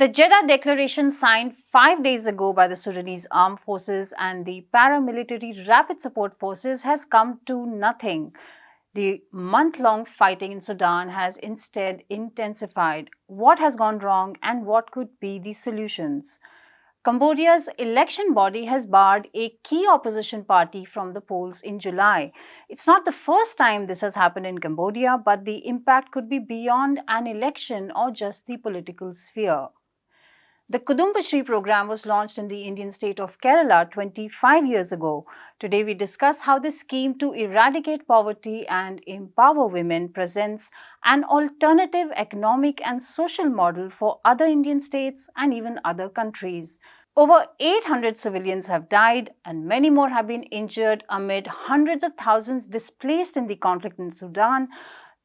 The Jeddah Declaration, signed 5 days ago by the Sudanese Armed Forces and the paramilitary Rapid Support Forces, has come to nothing. The month-long fighting in Sudan has instead intensified. What has gone wrong and what could be the solutions? Cambodia's election body has barred a key opposition party from the polls in July. It's not the first time this has happened in Cambodia, but the impact could be beyond an election or just the political sphere. The Kudumbashree program was launched in the Indian state of Kerala 25 years ago. Today we discuss how this scheme to eradicate poverty and empower women presents an alternative economic and social model for other Indian states and even other countries. Over 800 civilians have died and many more have been injured amid hundreds of thousands displaced in the conflict in Sudan.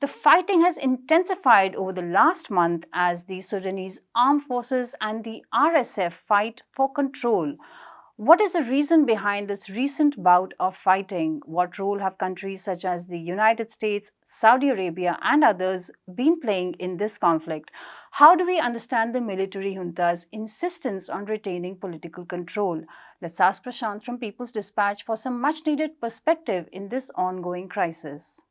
The fighting has intensified over the last month as the Sudanese armed forces and the RSF fight for control. What is the reason behind this recent bout of fighting? What role have countries such as the United States, Saudi Arabia, and others been playing in this conflict? How do we understand the military junta's insistence on retaining political control? Let's ask Prashant from People's Dispatch for some much-needed perspective in this ongoing crisis.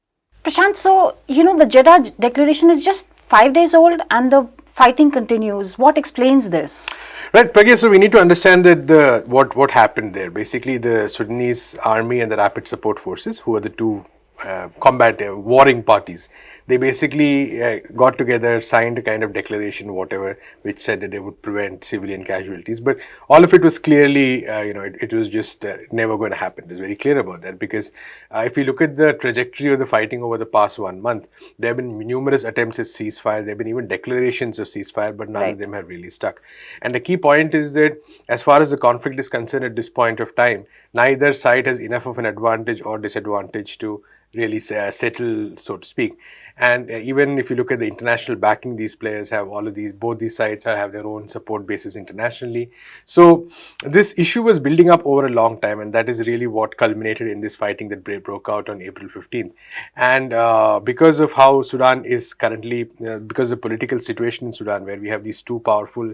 Prashant, so, the Jeddah Declaration is just 5 days old and the fighting continues. What explains this? Right, Pragya, so we need to understand that what happened there. Basically, the Sudanese army and the Rapid Support Forces, who are the two warring parties, they basically got together, signed a kind of declaration, whatever, which said that they would prevent civilian casualties. But all of it was clearly, it was just never going to happen. It was very clear about that because if you look at the trajectory of the fighting over the past 1 month, there have been numerous attempts at ceasefire. There have been even declarations of ceasefire, but none of them have really stuck. And the key point is that as far as the conflict is concerned at this point of time, neither side has enough of an advantage or disadvantage to really settle, so to speak. And even if you look at the international backing, these players have both these sides have their own support bases internationally. So this issue was building up over a long time, and that is really what culminated in this fighting that broke out on April 15th. And because of how Sudan is currently, because of the political situation in Sudan, where we have these two powerful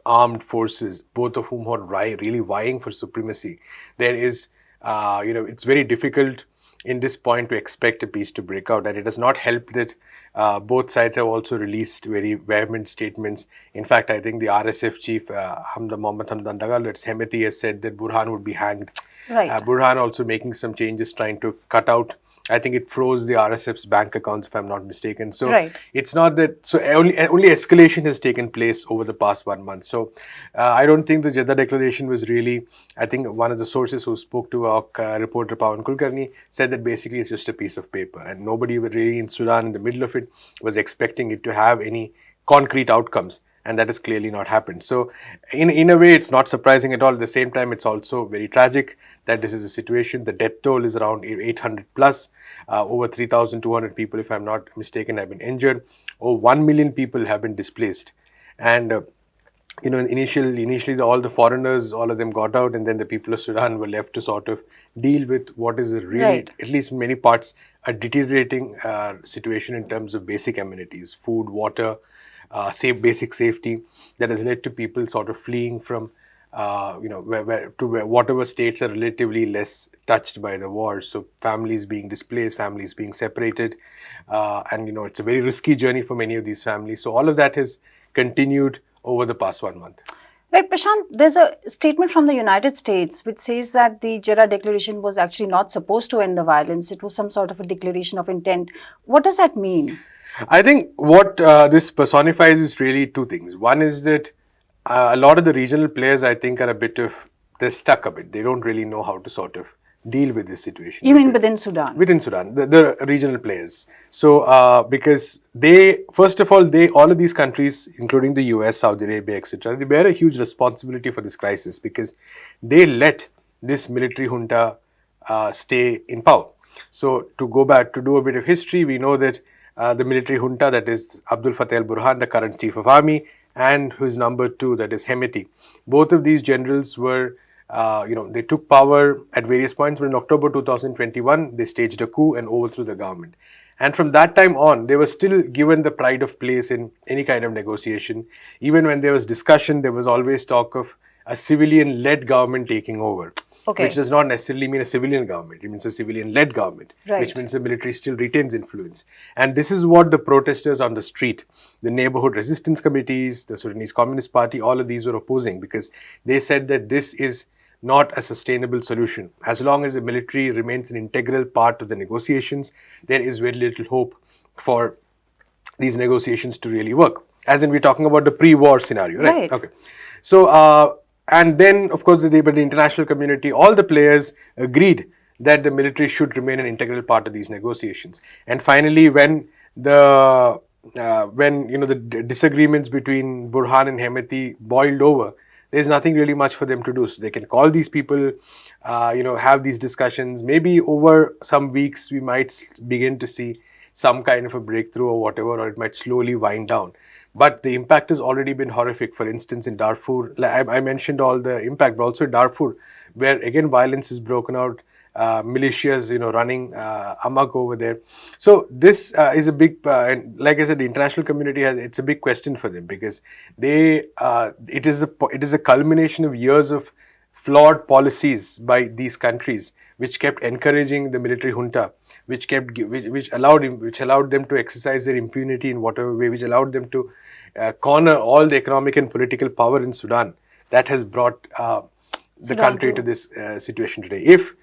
armed forces, both of whom are really vying for supremacy, there is, it's very difficult in this point to expect a peace to break out. And it does not help that both sides have also released very vehement statements. In fact, I think the RSF chief, Mohammed Hamdan Dagalo, Hemeti, has said that Burhan would be hanged. Right. Burhan also making some changes, trying to cut out, I think it froze the RSF's bank accounts, if I'm not mistaken. So it's not that, so only escalation has taken place over the past 1 month. So I don't think the Jeddah Declaration was really, I think one of the sources who spoke to our reporter Pawan Kulkarni said that basically it's just a piece of paper, and nobody really in Sudan in the middle of it was expecting it to have any concrete outcomes. And that has clearly not happened. So in a way, it's not surprising at all. At the same time, it's also very tragic that this is a situation. The death toll is around 800 plus. Over 3,200 people, if I'm not mistaken, have been injured. Over 1 million people have been displaced. And initially all the foreigners, all of them got out, and then the people of Sudan were left to sort of deal with what is a really, at least in many parts, a deteriorating situation in terms of basic amenities, food, water, basic safety, that has led to people sort of fleeing from, whatever states are relatively less touched by the war. So families being displaced, families being separated, and it's a very risky journey for many of these families. So all of that has continued over the past 1 month. Right, Prashant, there's a statement from the United States which says that the Jeddah Declaration was actually not supposed to end the violence. It was some sort of a declaration of intent. What does that mean? I think what this personifies is really two things. One is that a lot of the regional players, I think, are they're stuck a bit. They don't really know how to sort of deal with this situation. You mean within Sudan? Within Sudan, the regional players. So because first of all, all of these countries, including the US, Saudi Arabia, etc., they bear a huge responsibility for this crisis because they let this military junta stay in power. So to go back, to do a bit of history, we know that the military junta, that is Abdul Fattah al-Burhan, the current chief of army, and his number 2, that is Hemeti. Both of these generals were, they took power at various points, but in October 2021, they staged a coup and overthrew the government. And from that time on, they were still given the pride of place in any kind of negotiation. Even when there was discussion, there was always talk of a civilian led government taking over, which Okay. does not necessarily mean a civilian government. It means a civilian led government, which Right. means the military still retains influence. And this is what the protesters on the street, the neighborhood resistance committees, the Sudanese Communist Party, all of these were opposing, because they said that this is not a sustainable solution. As long as the military remains an integral part of the negotiations, there is very little hope for these negotiations to really work. As in, we're talking about the pre-war scenario, right? Right. Okay. So, and then, of course, but the international community, all the players agreed that the military should remain an integral part of these negotiations. And finally, when the disagreements between Burhan and Hemeti boiled over, there's nothing really much for them to do. So they can call these people, have these discussions. Maybe over some weeks, we might begin to see some kind of a breakthrough or whatever, or it might slowly wind down. But the impact has already been horrific. For instance, in Darfur, I mentioned all the impact, but also in Darfur, where again violence is broken out, militias, running amok over there. So this is a big, and like I said, the international community it's a big question for them, because it is a culmination of years of flawed policies by these countries, which kept encouraging the military junta, which allowed them to exercise their impunity in whatever way, which allowed them to corner all the economic and political power in Sudan. That has brought the Sudan country to too. this situation today. If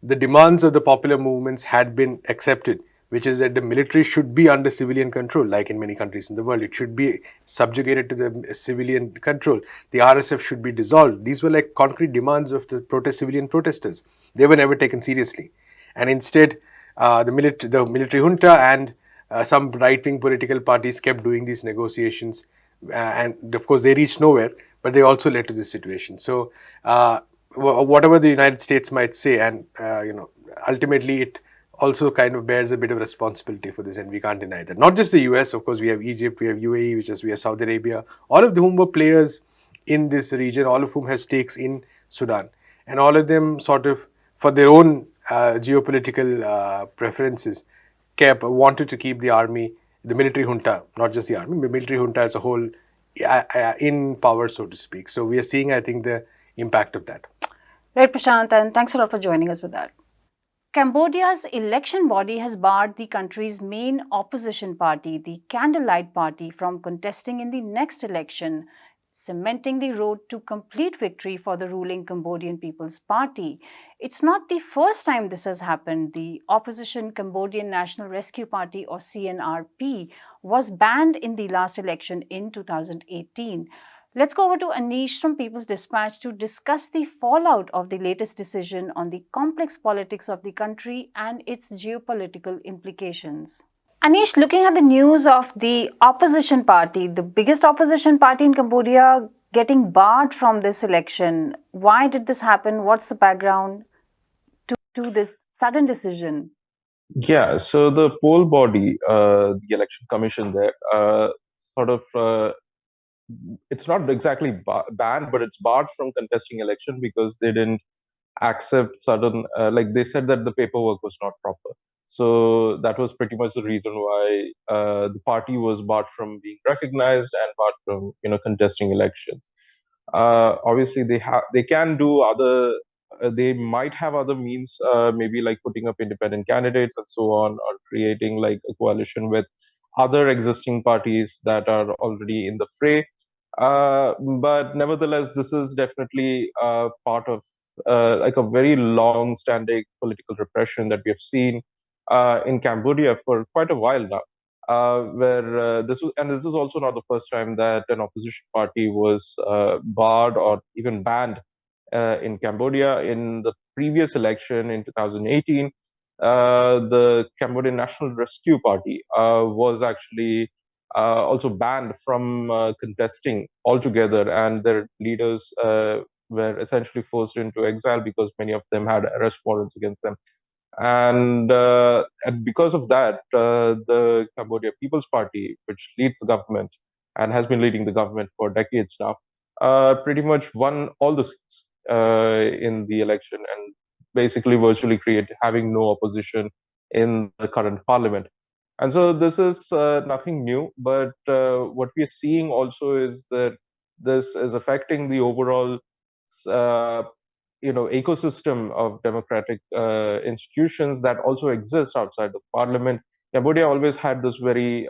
the demands of the popular movements had been accepted, which is that the military should be under civilian control, like in many countries in the world. It should be subjugated to the civilian control. The RSF should be dissolved. These were like concrete demands of the civilian protesters. They were never taken seriously. And instead, the military junta and some right-wing political parties kept doing these negotiations, and of course they reached nowhere. But they also led to this situation. So, whatever the United States might say, and ultimately it also kind of bears a bit of responsibility for this, and we can't deny that. Not just the US, of course, we have Egypt, we have UAE, we have Saudi Arabia, all of whom were players in this region, all of whom have stakes in Sudan, and all of them sort of, for their own geopolitical preferences, wanted to keep the army, the military junta, not just the army, the military junta as a whole, in power, so to speak. So we are seeing, I think, the impact of that. Right, Prashant, and thanks a lot for joining us with that. Cambodia's election body has barred the country's main opposition party, the Candlelight Party, from contesting in the next election, cementing the road to complete victory for the ruling Cambodian People's Party. It's not the first time this has happened. The opposition Cambodian National Rescue Party, or CNRP, was banned in the last election in 2018. Let's go over to Anish from People's Dispatch to discuss the fallout of the latest decision on the complex politics of the country and its geopolitical implications. Anish, looking at the news of the opposition party, the biggest opposition party in Cambodia, getting barred from this election, why did this happen? What's the background to this sudden decision? Yeah, so the poll body, the election commission there, sort of, it's not exactly banned, but it's barred from contesting election because they didn't accept sudden, like they said that the paperwork was not proper. So that was pretty much the reason why the party was barred from being recognized and barred from, contesting elections. Obviously, they can do other. They might have other means, maybe like putting up independent candidates and so on, or creating like a coalition with other existing parties that are already in the fray. But nevertheless, this is definitely part of like a very long-standing political repression that we have seen in Cambodia for quite a while now. Where this was also not the first time that an opposition party was barred or even banned in Cambodia. In the previous election in 2018, the Cambodian National Rescue Party was actually also banned from contesting altogether, and their leaders were essentially forced into exile because many of them had arrest warrants against them. And because of that, the Cambodia People's Party, which leads the government and has been leading the government for decades now, pretty much won all the seats in the election and basically virtually having no opposition in the current parliament. And so this is nothing new, but what we are seeing also is that this is affecting the overall uh, ecosystem of democratic institutions that also exist outside of parliament. Cambodia always had this very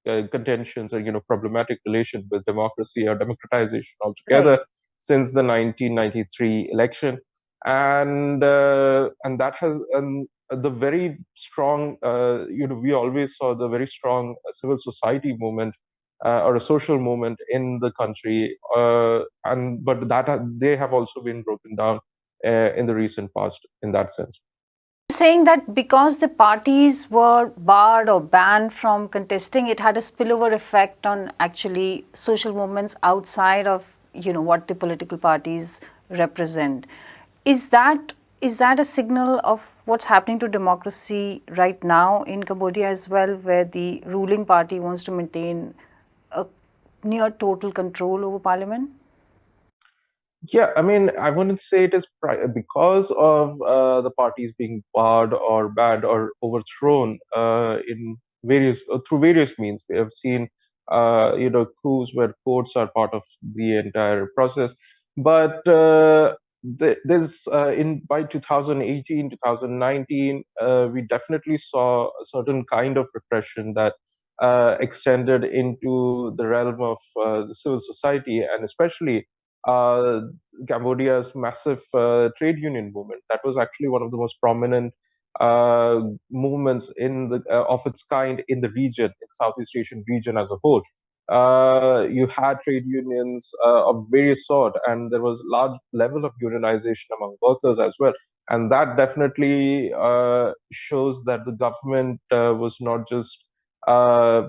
contentious or problematic relation with democracy or democratization Right. altogether since the 1993 election, and that has the very strong we always saw the very strong civil society movement or a social movement in the country, and but they have also been broken down in the recent past in that sense. Saying that because the parties were barred or banned from contesting, it had a spillover effect on actually social movements outside of what the political parties represent. Is that a signal of what's happening to democracy right now in Cambodia as well, where the ruling party wants to maintain a near total control over parliament? Yeah, I mean, I wouldn't say it is because of the parties being barred or banned or overthrown in various through various means. We have seen, coups where courts are part of the entire process, but there's in by 2018, 2019, we definitely saw a certain kind of repression that extended into the realm of the civil society, and especially uh, Cambodia's massive trade union movement. That was actually one of the most prominent movements in the of its kind in the region, in Southeast Asian region as a whole. You had trade unions of various sort, and there was large level of unionization among workers as well. And that definitely shows that the government was not just uh,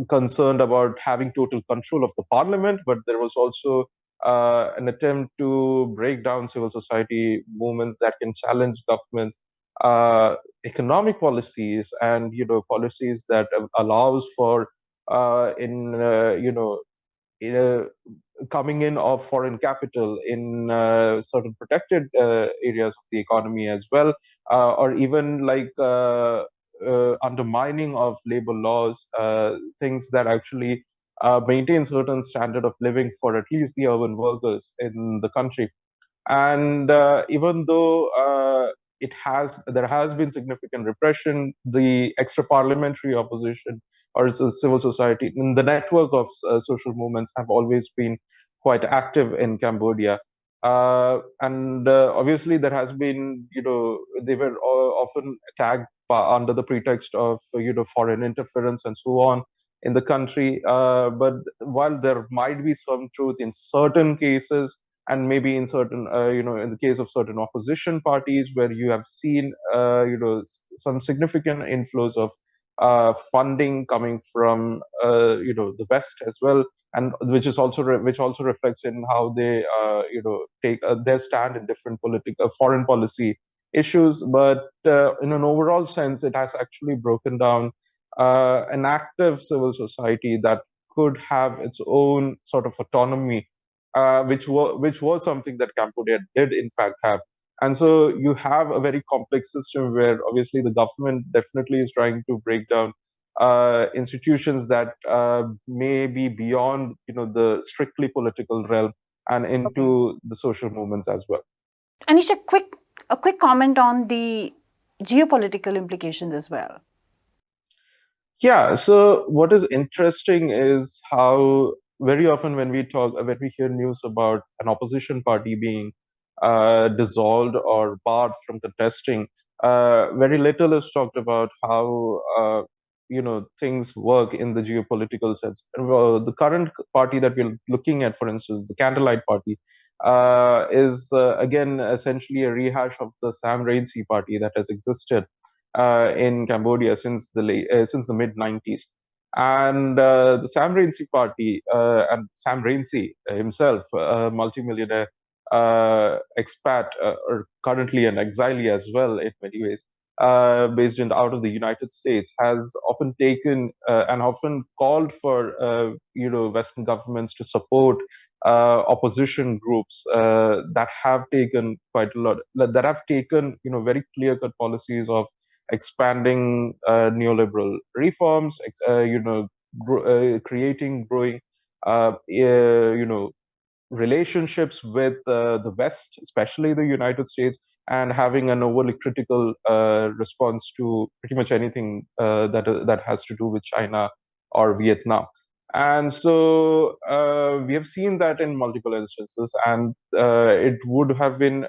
concerned about having total control of the parliament, but there was also an attempt to break down civil society movements that can challenge governments' economic policies and policies that allows for in coming in of foreign capital in certain protected areas of the economy as well, or even like undermining of labor laws, things that actually maintain certain standard of living for at least the urban workers in the country. And even though there has been significant repression, the extra parliamentary opposition or civil society and the network of social movements have always been quite active in Cambodia. And obviously there has been, they were often tagged under the pretext of foreign interference and so on in the country, but while there might be some truth in certain cases, and maybe in certain in the case of certain opposition parties where you have seen some significant inflows of funding coming from the west as well, and which also reflects in how they take their stand in different political foreign policy issues. But in an overall sense, it has actually broken down an active civil society that could have its own sort of autonomy, which was something that Cambodia did in fact have. And so you have a very complex system where obviously the government definitely is trying to break down institutions that may be beyond the strictly political realm and Okay. into the social movements as well. Anish, a quick comment on the geopolitical implications as well. Yeah, so what is interesting is how very often when we hear news about an opposition party being dissolved or barred from contesting, very little is talked about how things work in the geopolitical sense. Well, the current party that we're looking at, for instance, the Candlelight Party, is again essentially a rehash of the Sam Rainsy party that has existed in Cambodia since the mid 90s. And the Sam Rainsy party and Sam Rainsy himself, a multimillionaire expat, or currently an exile as well in many ways, based in out of the United States, has often taken and often called for Western governments to support opposition groups that have taken quite a lot, that have taken very clear cut policies of expanding neoliberal reforms, creating, growing, relationships with the West, especially the United States, and having an overly critical response to pretty much anything that has to do with China or Vietnam. And so we have seen that in multiple instances, and it would have been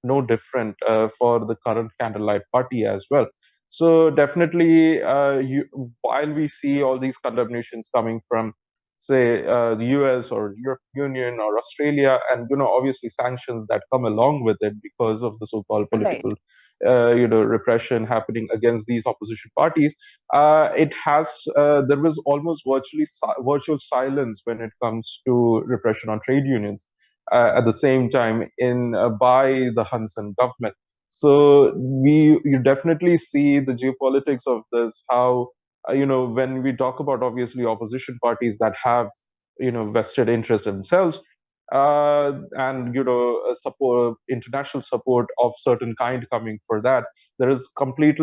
no different for the current Candlelight Party as well. So definitely, while we see all these condemnations coming from, say, the US or European Union or Australia, and obviously sanctions that come along with it because of the so-called Right. political repression happening against these opposition parties. There was almost virtual silence when it comes to repression on trade unions at the same time in by the Hun Sen government. So you definitely see the geopolitics of this, how when we talk about obviously opposition parties that have vested interest in themselves, and support, international support of certain kind coming for that, there's complete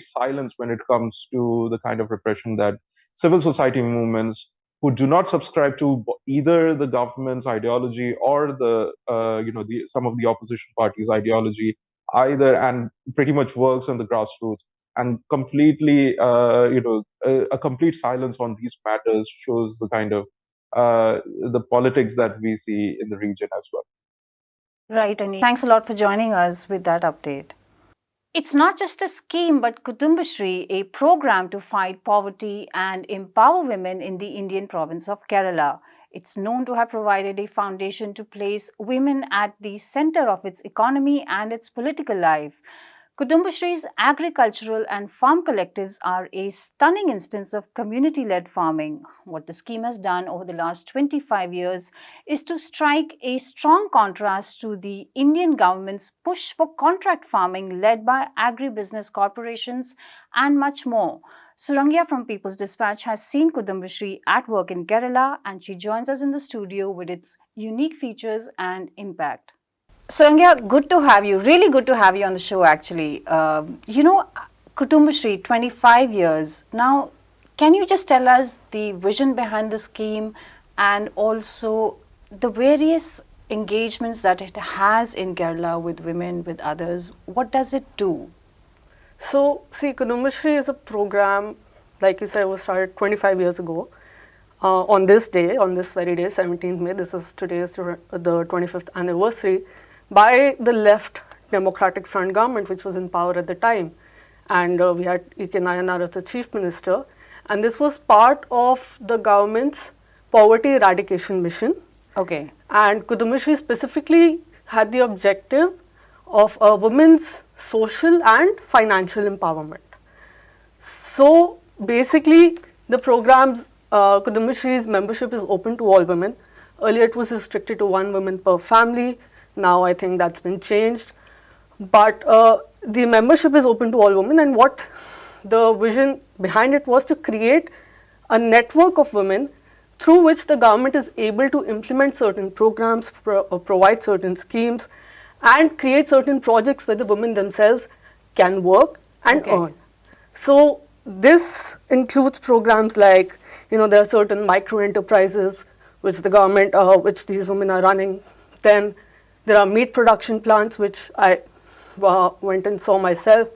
silence when it comes to the kind of repression that civil society movements who do not subscribe to either the government's ideology or some of the opposition parties' ideology either, and pretty much works on the grassroots, and completely a complete silence on these matters shows the kind of the politics that we see in the region as well. Right, Anish. Thanks a lot for joining us with that update. It's not just a scheme, but Kudumbashree, a program to fight poverty and empower women in the Indian province of Kerala. It's known to have provided a foundation to place women at the center of its economy and its political life. Kudumbashree's agricultural and farm collectives are a stunning instance of community led farming. What the scheme has done over the last 25 years is to strike a strong contrast to the Indian government's push for contract farming led by agribusiness corporations and much more. Surangya from People's Dispatch has seen Kudumbashree at work in Kerala, and she joins us in the studio with its unique features and impact. Surangya, good to have you. Really good to have you on the show, actually. Kudumbashree, 25 years. Now, can you just tell us the vision behind the scheme and also the various engagements that it has in Kerala with women, with others? What does it do? So, see, Kudumbashree is a program, like you said, was started 25 years ago. On this day, on this very day, 17th May, today is the 25th anniversary, by the left Democratic Front government, which was in power at the time. And we had E.K. Nayanar as the chief minister. And this was part of the government's poverty eradication mission. Okay. And Kudumbashree specifically had the objective of a women's social and financial empowerment. So basically, the program's Kudumbashree's membership is open to all women. Earlier, it was restricted to one woman per family. Now, I think that's been changed. But the membership is open to all women, and what the vision behind it was to create a network of women through which the government is able to implement certain programs, provide certain schemes, and create certain projects where the women themselves can work and earn. So this includes programs like, there are certain micro enterprises which the government, which these women are running. Then there are meat production plants, which I went and saw myself.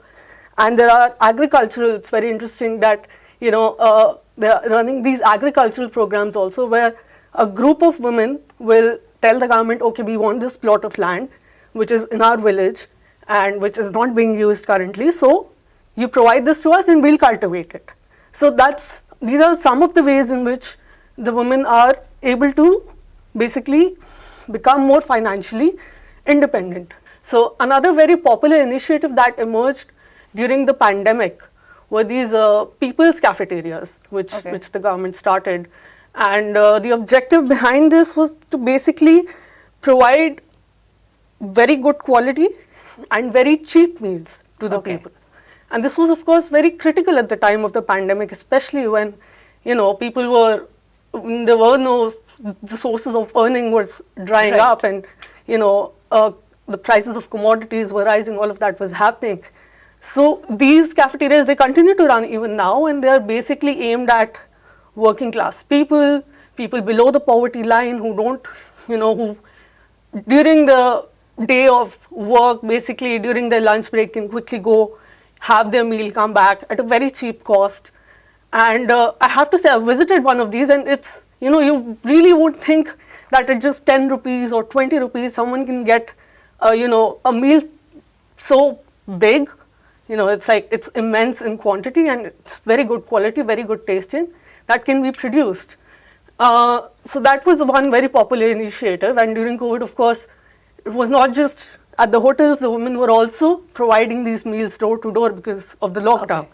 And there are agricultural, it's very interesting that, they are running these agricultural programs also, where a group of women will tell the government, okay, we want this plot of land, which is in our village and which is not being used currently. So you provide this to us and we'll cultivate it. So these are some of the ways in which the women are able to basically become more financially independent. So another very popular initiative that emerged during the pandemic were these people's cafeterias, which the government started. And the objective behind this was to basically provide very good quality and very cheap meals to the people. And this was, of course, very critical at the time of the pandemic, especially when, people were, there were no, the sources of earning was drying up, and, the prices of commodities were rising, all of that was happening. So these cafeterias, they continue to run even now, and they are basically aimed at working class people, people below the poverty line who don't, who during the day of work, basically during their lunch break, can quickly go have their meal, come back at a very cheap cost. And I have to say, I visited one of these, and it's, you really won't think that at just 10 rupees or 20 rupees, someone can get, a meal so big. It's like, it's immense in quantity, and it's very good quality, very good tasting, that can be produced. So that was one very popular initiative. And during COVID, of course, it was not just at the hotels, the women were also providing these meals door to door because of the lockdown. Okay.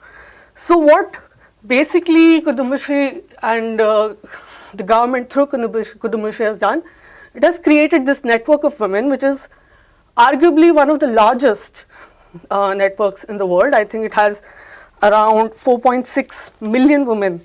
So what basically Kudumbashree and the government through Kudumbashree has done, it has created this network of women, which is arguably one of the largest networks in the world. I think it has around 4.6 million women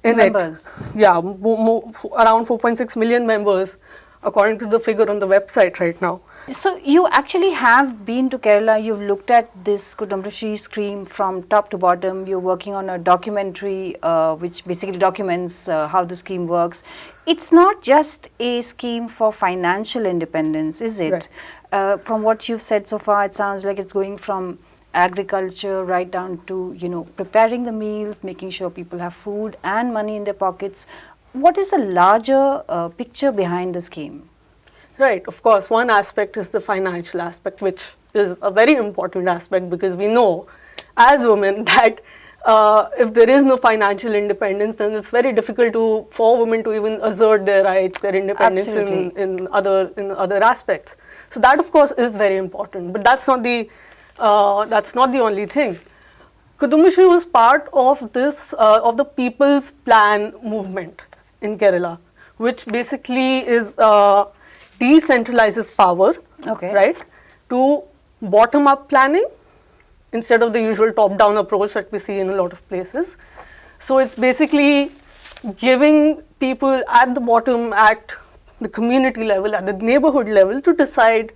in Members. it. Yeah, around 4.6 million members, according to the figure on the website right now. So you actually have been to Kerala, you've looked at this Kudumbashree scheme from top to bottom, you're working on a documentary which basically documents how the scheme works. It's not just a scheme for financial independence, is it? Right. From what you've said so far, it sounds like it's going from agriculture right down to, preparing the meals, making sure people have food and money in their pockets. What is the larger picture behind the scheme? Right, of course, one aspect is the financial aspect, which is a very important aspect, because we know as women that if there is no financial independence, then it's very difficult for women to even assert their rights, their independence in other aspects. So that, of course, is very important, but that's not the only thing. Kudumbashree was part of this of the People's Plan movement in Kerala, which basically is decentralizes power, Okay. right, to bottom-up planning instead of the usual top-down approach that we see in a lot of places. So it's basically giving people at the bottom, at the community level, at the neighborhood level, to decide,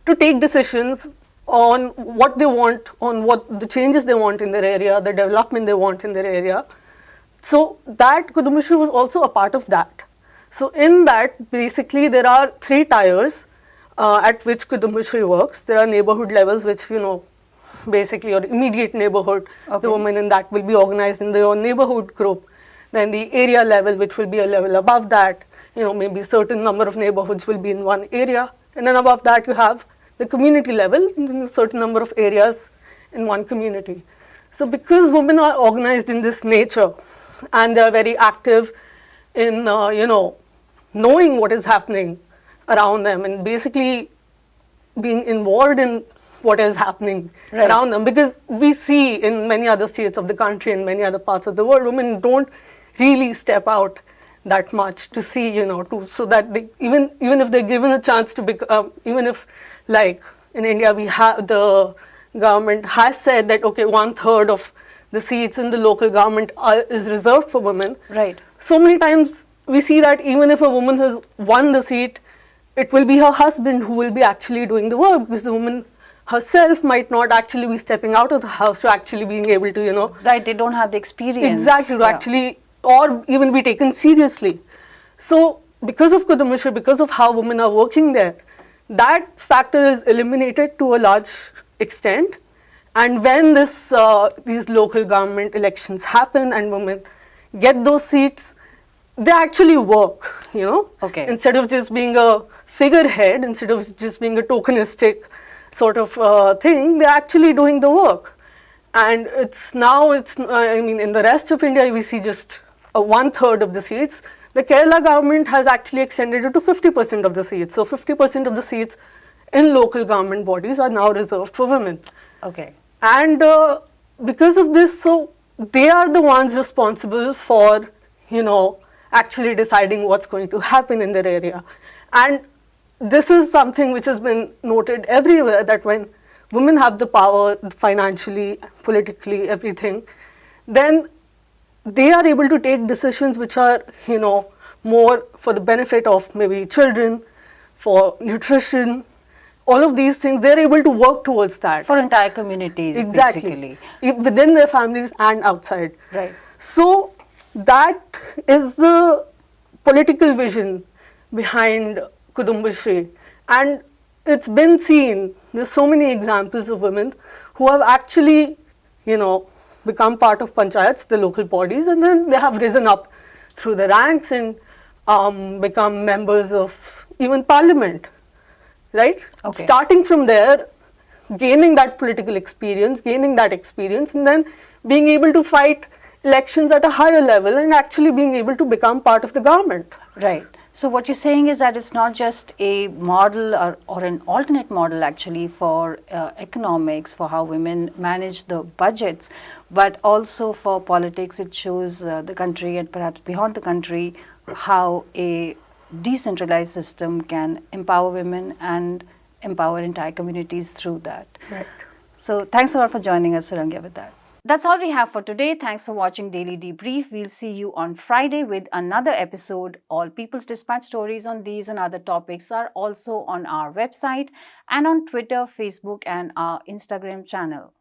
to take decisions on what they want, on what the changes they want in their area, the development they want in their area. So that Kudumbashree was also a part of that. So in that, basically, there are 3 tiers at which Kudumbashree works. There are neighborhood levels, which, basically your immediate neighborhood, Okay. the women in that will be organized in their neighborhood group. Then the area level, which will be a level above that, maybe certain number of neighborhoods will be in one area. And then above that, you have the community level, in a certain number of areas in one community. So because women are organized in this nature, and they are very active in, knowing what is happening around them, and basically being involved in what is happening Right. around them, because we see in many other states of the country and many other parts of the world, women don't really step out that much to see, so that they, even if they're given a chance to become, even if, like in India, we have, the government has said that, okay, 1/3 of the seats in the local government is reserved for women. Right. So many times we see that even if a woman has won the seat, it will be her husband who will be actually doing the work, because the woman herself might not actually be stepping out of the house to actually being able to, Right, they don't have the experience. exactly, to Yeah. actually, or even be taken seriously. So because of Kudumbashree, because of how women are working there, that factor is eliminated to a large extent. And when these local government elections happen and women get those seats, they actually work, Okay. Instead of just being a figurehead, instead of just being a tokenistic sort of thing, they're actually doing the work. And in the rest of India, we see just 1/3 of the seats. The Kerala government has actually extended it to 50% of the seats. So 50% of the seats in local government bodies are now reserved for women. Okay. And because of this, so they are the ones responsible for, actually deciding what's going to happen in their area. And this is something which has been noted everywhere, that when women have the power financially, politically, everything, then they are able to take decisions which are, more for the benefit of maybe children, for nutrition, all of these things, they're able to work towards that. For entire communities, Exactly. basically. Within their families and outside. Right. So that is the political vision behind Kudumbashree. And it's been seen, there's so many examples of women who have actually, become part of panchayats, the local bodies, and then they have risen up through the ranks and become members of even parliament, right? Okay. Starting from there, gaining that political experience, and then being able to fight elections at a higher level and actually being able to become part of the government. Right. So what you're saying is that it's not just a model or an alternate model actually for economics, for how women manage the budgets, but also for politics. It shows the country and perhaps beyond the country how a decentralized system can empower women and empower entire communities through that. Right. So thanks a lot for joining us, Surangya, with that. That's all we have for today. Thanks for watching Daily Debrief. We'll see you on Friday with another episode. All People's Dispatch stories on these and other topics are also on our website and on Twitter, Facebook, and our Instagram channel.